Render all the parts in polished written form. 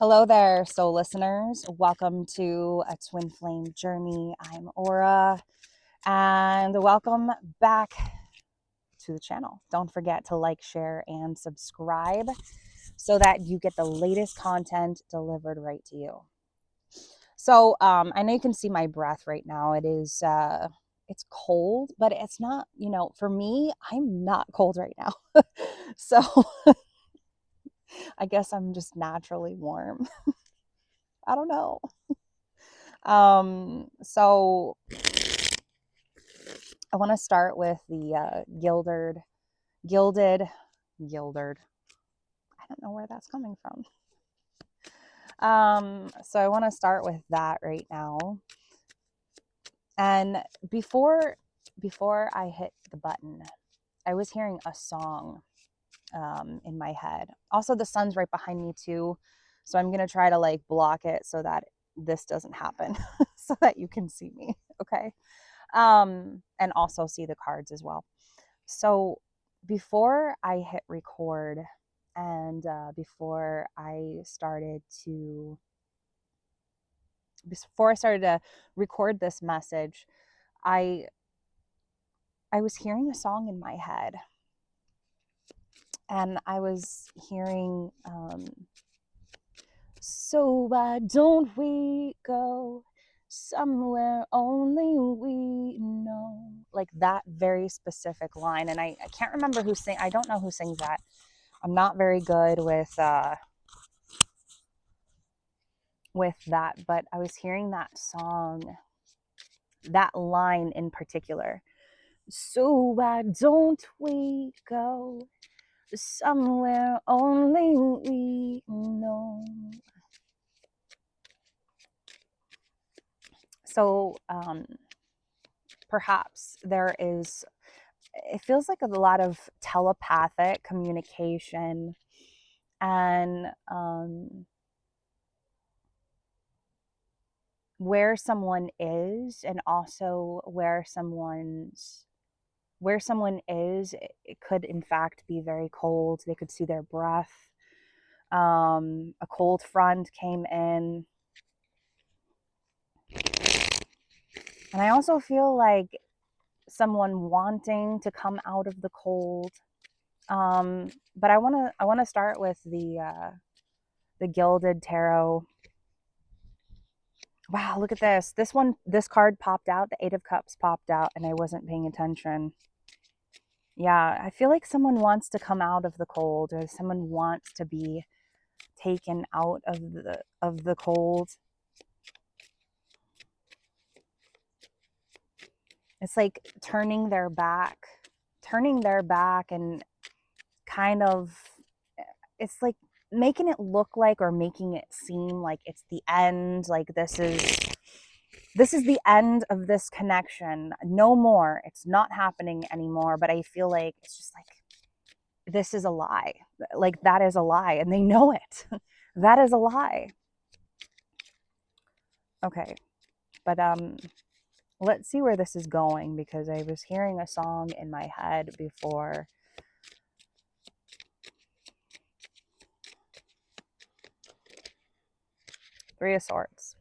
Hello there, soul listeners. Welcome to A Twin Flame Journey. I'm Aura, and welcome back to the channel. Don't forget to like, share, and subscribe so that you get the latest content delivered right to you. So I know you can see my breath right now. It's cold, but it's not, for me, I'm not cold right now. So I guess I'm just naturally warm. I don't know. So I want to start with the gilded. I don't know where that's coming from. So I want to start with that right now. And before I hit the button, I was hearing a song in my head. Also, the sun's right behind me too, so I'm gonna try to like block it so that this doesn't happen, so that you can see me. Okay. And also see the cards as well. So before I hit record and before I started to record this message, I was hearing a song in my head, and I was hearing so why don't we go somewhere only we know, like that very specific line. And I can't remember I don't know who sings that. I'm not very good with that, but I was hearing that song, that line in particular. So why don't we go somewhere only we know? So perhaps it feels like a lot of telepathic communication, and where someone is, and also where someone is, it could in fact be very cold. They could see their breath. A cold front came in, and I also feel like someone wanting to come out of the cold. But I want to start with the Gilded Tarot. Wow, look at this. This card popped out. The Eight of Cups popped out, and I wasn't paying attention. Yeah, I feel like someone wants to come out of the cold, or someone wants to be taken out of the cold. It's like turning their back, and kind of, it's like making it look like, or making it seem like it's the end, like this is the end of this connection. No more. It's not happening anymore. But I feel like it's just like, this is a lie. Like, that is a lie, and they know it. That is a lie. Okay. But let's see where this is going, because I was hearing a song in my head before. Three of Swords.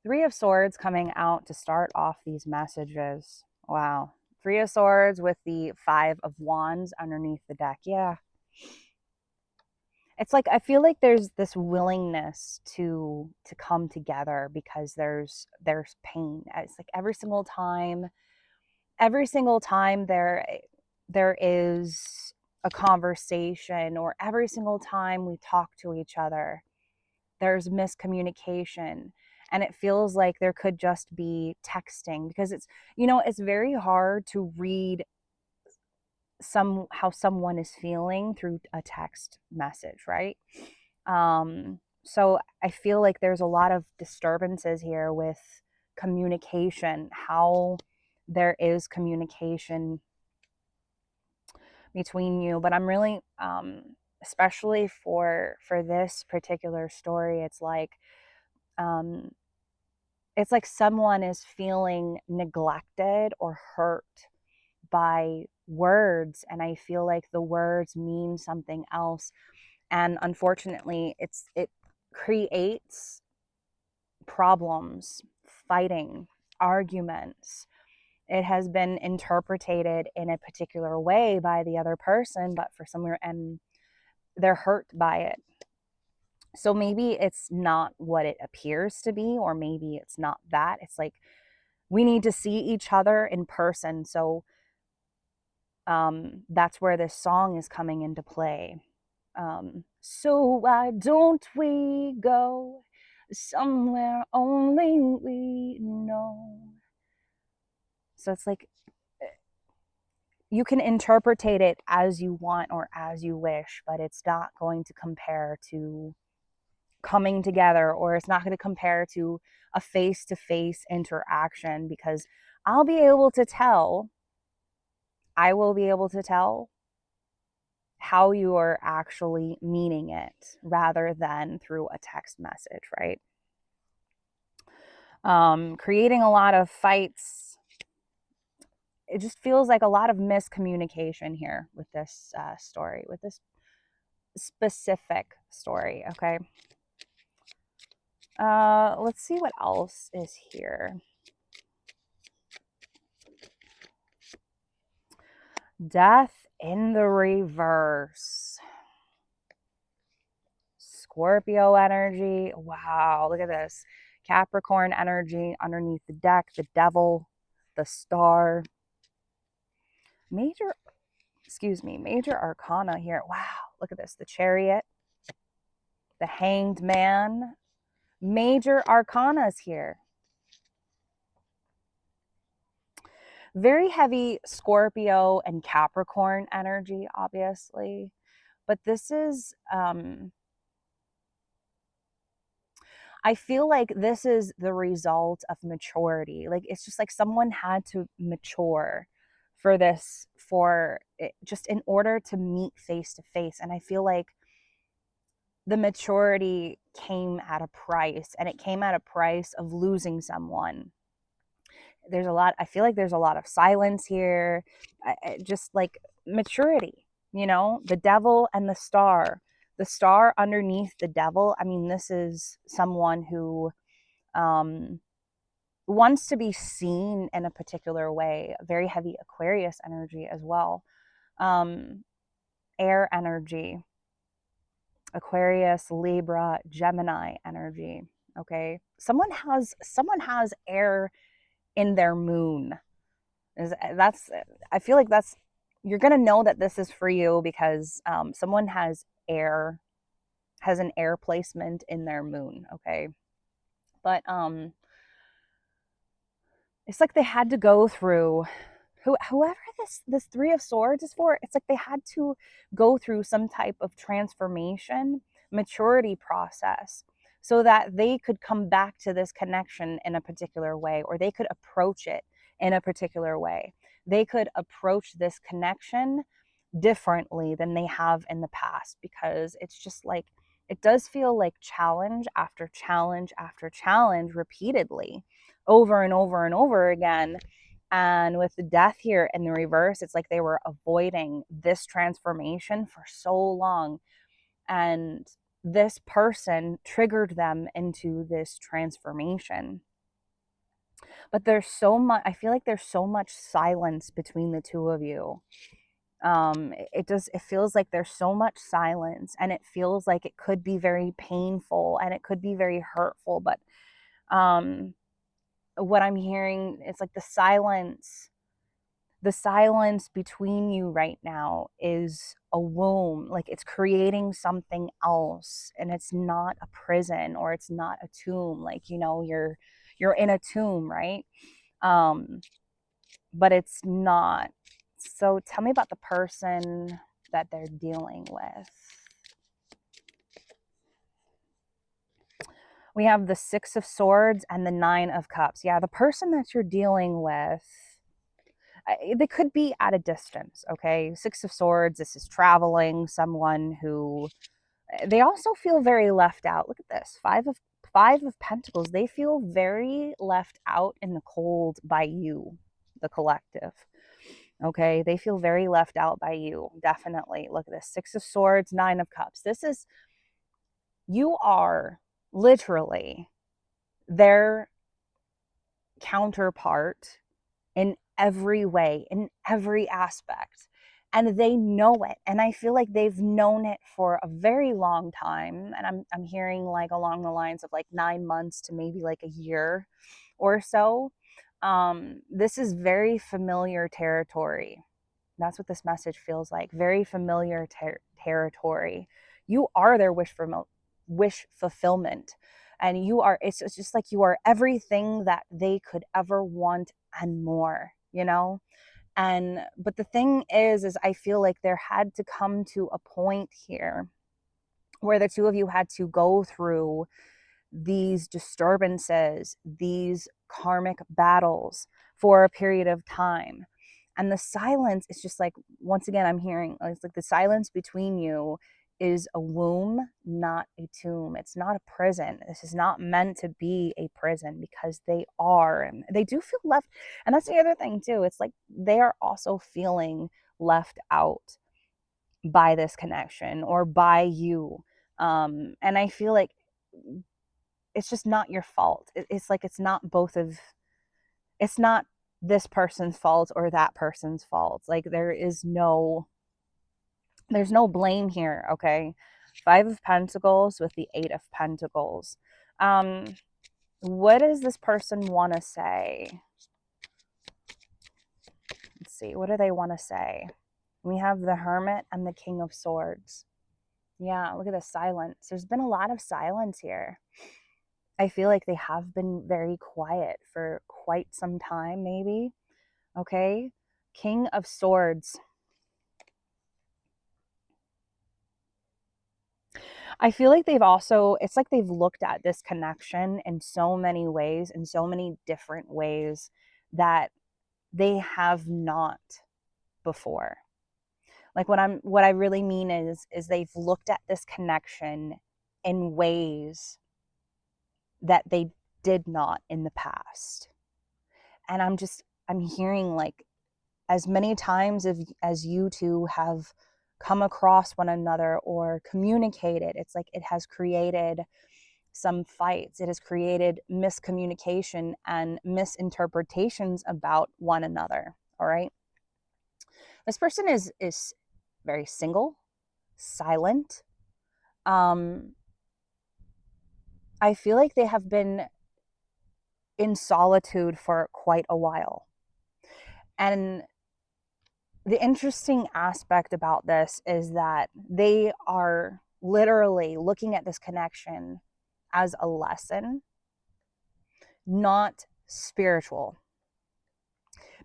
Three of Swords coming out to start off these messages. Wow. Three of Swords with the Five of Wands underneath the deck. Yeah. It's like, I feel like there's this willingness to come together, because there's pain. It's like every single time there is a conversation, or every single time we talk to each other, there's miscommunication. And it feels like there could just be texting, because it's very hard to read how someone is feeling through a text message, right? So I feel like there's a lot of disturbances here with communication, how there is communication between you. But I'm really, especially for this particular story, it's like someone is feeling neglected or hurt by words, and I feel like the words mean something else. And unfortunately, it creates problems, fighting, arguments. It has been interpreted in a particular way by the other person, but for somewhere, and they're hurt by it. So maybe it's not what it appears to be, or maybe it's not that. It's like we need to see each other in person. So that's where this song is coming into play. So why don't we go somewhere only we know? So it's like you can interpretate it as you want or as you wish, but it's not going to compare to coming together, or it's not going to compare to a face-to-face interaction, because I will be able to tell how you are actually meaning it rather than through a text message, right? Creating a lot of fights. It just feels like a lot of miscommunication here with this story, with this specific story. Okay. Let's see what else is here. Death in the reverse. Scorpio energy. Wow, look at this. Capricorn energy underneath the deck, the devil, the star. Major arcana here. Wow, look at this. The chariot, the hanged man. Major arcanas here. Very heavy Scorpio and Capricorn energy, obviously. But this is, I feel like this is the result of maturity. Like, it's just like someone had to mature for this, for it, just in order to meet face to face. And I feel like the maturity came at a price, and it came at a price of losing someone. I feel like there's a lot of silence here, just like maturity, the devil and the star underneath the devil. I mean, this is someone who wants to be seen in a particular way. Very heavy Aquarius energy as well. Air energy, Aquarius, Libra, Gemini energy. Okay, someone has air in their moon. I feel like you're gonna know that this is for you, because someone has an air placement in their moon. Okay, but it's like they had to go through, whoever this Three of Swords is for. It's like they had to go through some type of transformation, maturity process, so that they could come back to this connection in a particular way, or they could approach it in a particular way. They could approach this connection differently than they have in the past, because it's just like, it does feel like challenge after challenge after challenge, repeatedly, over and over and over again. And with the death here in the reverse, it's like they were avoiding this transformation for so long, and this person triggered them into this transformation. But I feel like there's so much silence between the two of you. It feels like there's so much silence, and it feels like it could be very painful, and it could be very hurtful. But what I'm hearing, it's like the silence between you right now is a womb. Like, it's creating something else, and it's not a prison, or it's not a tomb. Like, you're in a tomb, right? But it's not. So tell me about the person that they're dealing with. We have the Six of Swords and the Nine of Cups. Yeah, the person that you're dealing with, they could be at a distance, okay? Six of Swords, this is traveling, someone who, they also feel very left out. Look at this, Five of Pentacles. They feel very left out in the cold by you, the collective. Okay, they feel very left out by you, definitely. Look at this, 6 of Swords, 9 of Cups. This is, you are literally their counterpart in every way, in every aspect. And they know it. And I feel like they've known it for a very long time. And I'm hearing like along the lines of like 9 months to maybe like a year or so. This is very familiar territory. That's what this message feels like. Very familiar territory. You are their wish fulfillment. And you are, it's just like you are everything that they could ever want and more, you know? And, but the thing is I feel like there had to come to a point here where the two of you had to go through these disturbances, these karmic battles for a period of time. And the silence is just like, once again, I'm hearing it's like the silence between you is a womb, not a tomb. It's not a prison. This is not meant to be a prison, because they are, and they do feel left. And that's the other thing too. It's like they are also feeling left out by this connection or by you. And I feel like it's just not your fault. It's like it's not both of, it's not this person's fault or that person's fault. Like there's no blame here, okay? 5 of Pentacles with the 8 of Pentacles. What does this person want to say? Let's see, what do they want to say? We have the Hermit and the King of Swords. Yeah, look at the silence. There's been a lot of silence here. I feel like they have been very quiet for quite some time, maybe. Okay. King of Swords. I feel like they've also, it's like they've looked at this connection in so many ways, in so many different ways that they have not before. Like what I really mean is they've looked at this connection in ways that they did not in the past. And I'm hearing like, as many times as you two have come across one another or communicated, it's like it has created some fights. It has created miscommunication and misinterpretations about one another. All right. This person is very single, silent. I feel like they have been in solitude for quite a while. And the interesting aspect about this is that they are literally looking at this connection as a lesson, not spiritual.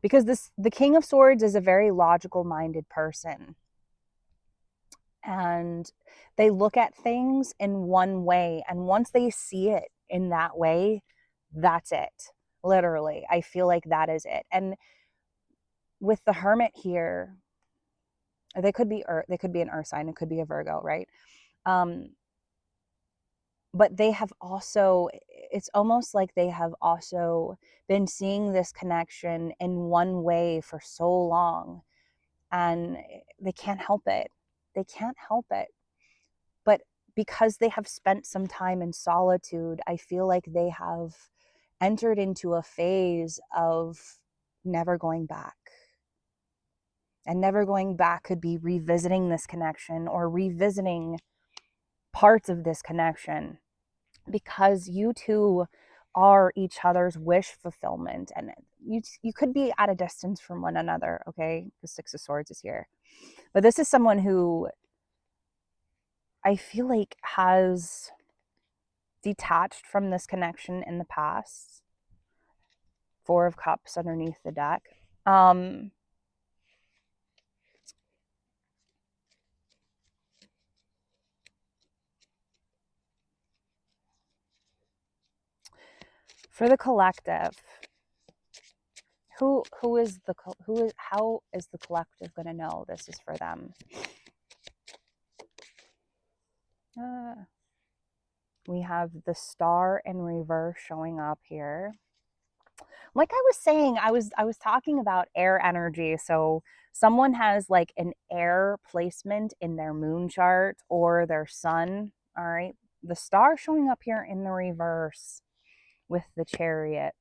Because the King of Swords is a very logical minded person. And they look at things in one way. And once they see it in that way, that's it. Literally, I feel like that is it. And with the Hermit here, they could be Earth, they could be an Earth sign, it could be a Virgo, right? But they have also, it's almost like they have also been seeing this connection in one way for so long, and they can't help it. They can't help it. But because they have spent some time in solitude, I feel like they have entered into a phase of never going back. And never going back could be revisiting this connection or revisiting parts of this connection, because you two are each other's wish fulfillment. And you could be at a distance from one another, okay? The 6 of Swords is here. But this is someone who I feel like has detached from this connection in the past. 4 of Cups underneath the deck. For the collective, how is the collective going to know this is for them? We have the Star in reverse showing up here. Like I was saying, I was talking about air energy. So someone has like an air placement in their moon chart or their sun. All right. The star showing up here in the reverse with the Chariot.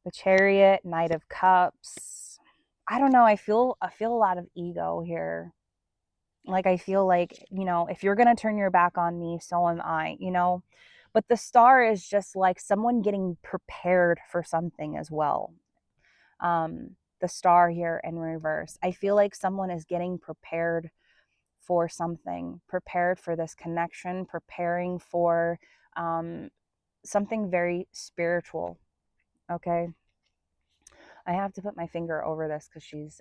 The Chariot, Knight of Cups. I don't know. I feel a lot of ego here. Like I feel like, if you're going to turn your back on me, so am I. But the star is just like someone getting prepared for something as well. The star here in reverse. I feel like someone is getting prepared for something, prepared for this connection, preparing for something very spiritual. Okay. I have to put my finger over this because she's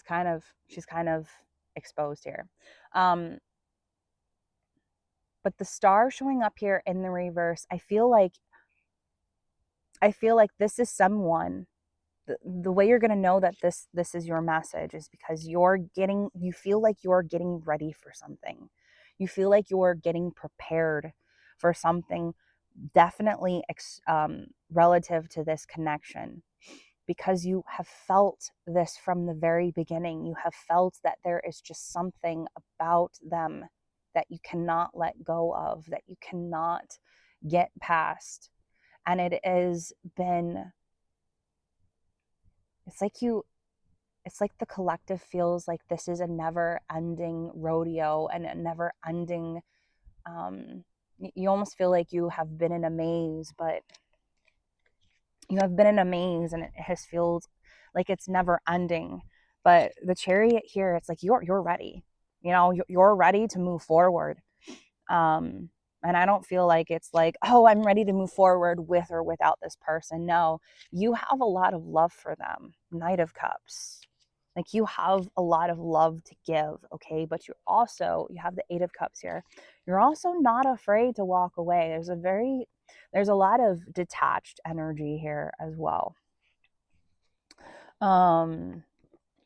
kind of exposed here. But the star showing up here in the reverse, I feel like this is someone. The way you're going to know that this is your message is because you feel like you're getting ready for something. You feel like you're getting prepared for something, definitely relative to this connection, because you have felt this from the very beginning. You have felt that there is just something about them that you cannot let go of, that you cannot get past. And it has been, it's like the collective feels like this is a never ending rodeo and a never ending, you almost feel like you have been in a maze, but you have been in a maze and it has feels like it's never ending. But the Chariot here, it's like you're ready. You're ready to move forward. And I don't feel like it's like, oh, I'm ready to move forward with or without this person. No, you have a lot of love for them. Knight of Cups. Like you have a lot of love to give, okay? But you have the Eight of Cups here. You're also not afraid to walk away. There's a lot of detached energy here as well.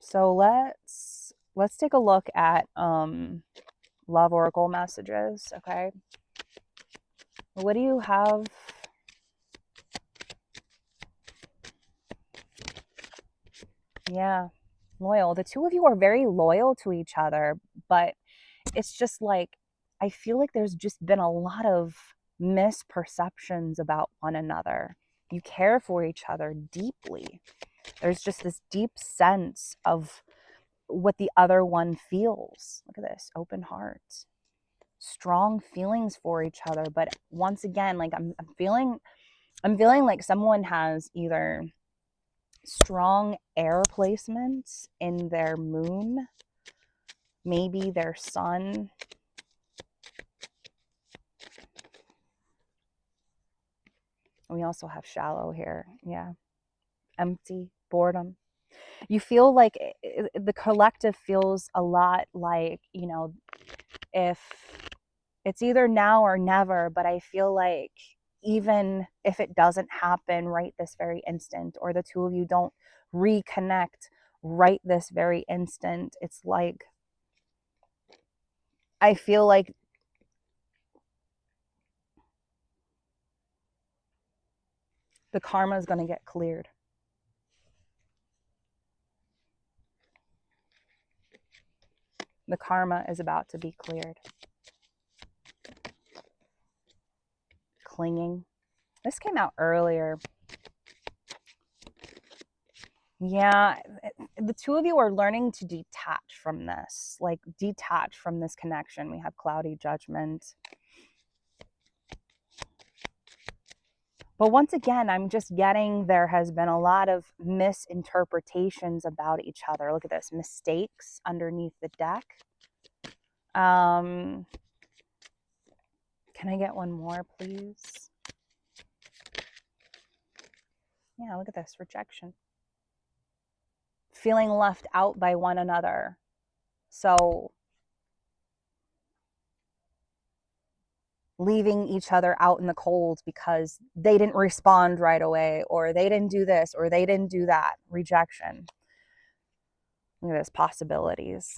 So let's take a look at love oracle messages, okay? What do you have? Yeah, loyal. The two of you are very loyal to each other, but it's just like I feel like there's just been a lot of misperceptions about one another. You care for each other deeply. There's just this deep sense of what the other one feels. Look at this, open heart. Strong feelings for each other, but once again, like I'm feeling like someone has either strong air placements in their moon, maybe their sun. We also have shallow here. Yeah. Empty, boredom. You feel like the collective feels a lot like, if it's either now or never, but I feel like even if it doesn't happen right this very instant, or the two of you don't reconnect right this very instant, it's like I feel like the karma is going to get cleared. The karma is about to be cleared. Clinging. This came out earlier. Yeah, the two of you are learning to detach from this, like detach from this connection. We have cloudy judgment. But once again, I'm just getting there has been a lot of misinterpretations about each other. Look at this, mistakes underneath the deck. Can I get one more, please? Yeah, look at this, rejection. Feeling left out by one another. So leaving each other out in the cold because they didn't respond right away, or they didn't do this, or they didn't do that. Rejection. Look at this, possibilities.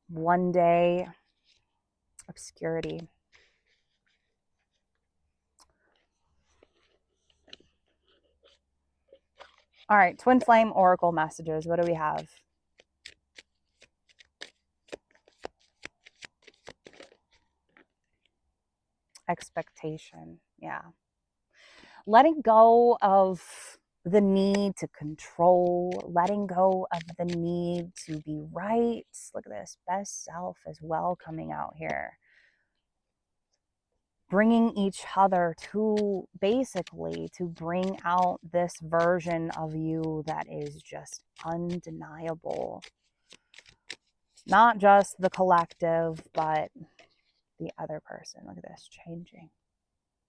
One day, obscurity. All right, twin flame oracle messages. What do we have? Expectation. Yeah. Letting go of the need to control, letting go of the need to be right. Look at this, best self as well coming out here. Bringing each other to basically to bring out this version of you that is just undeniable. Not just the collective, but the other person. Look at this, changing.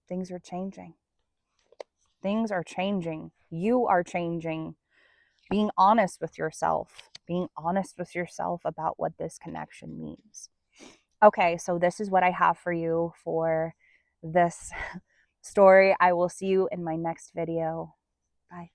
Things are changing. Things are changing. You are changing. Being honest with yourself. Being honest with yourself about what this connection means. Okay, so this is what I have for you for this story. I will see you in my next video. Bye.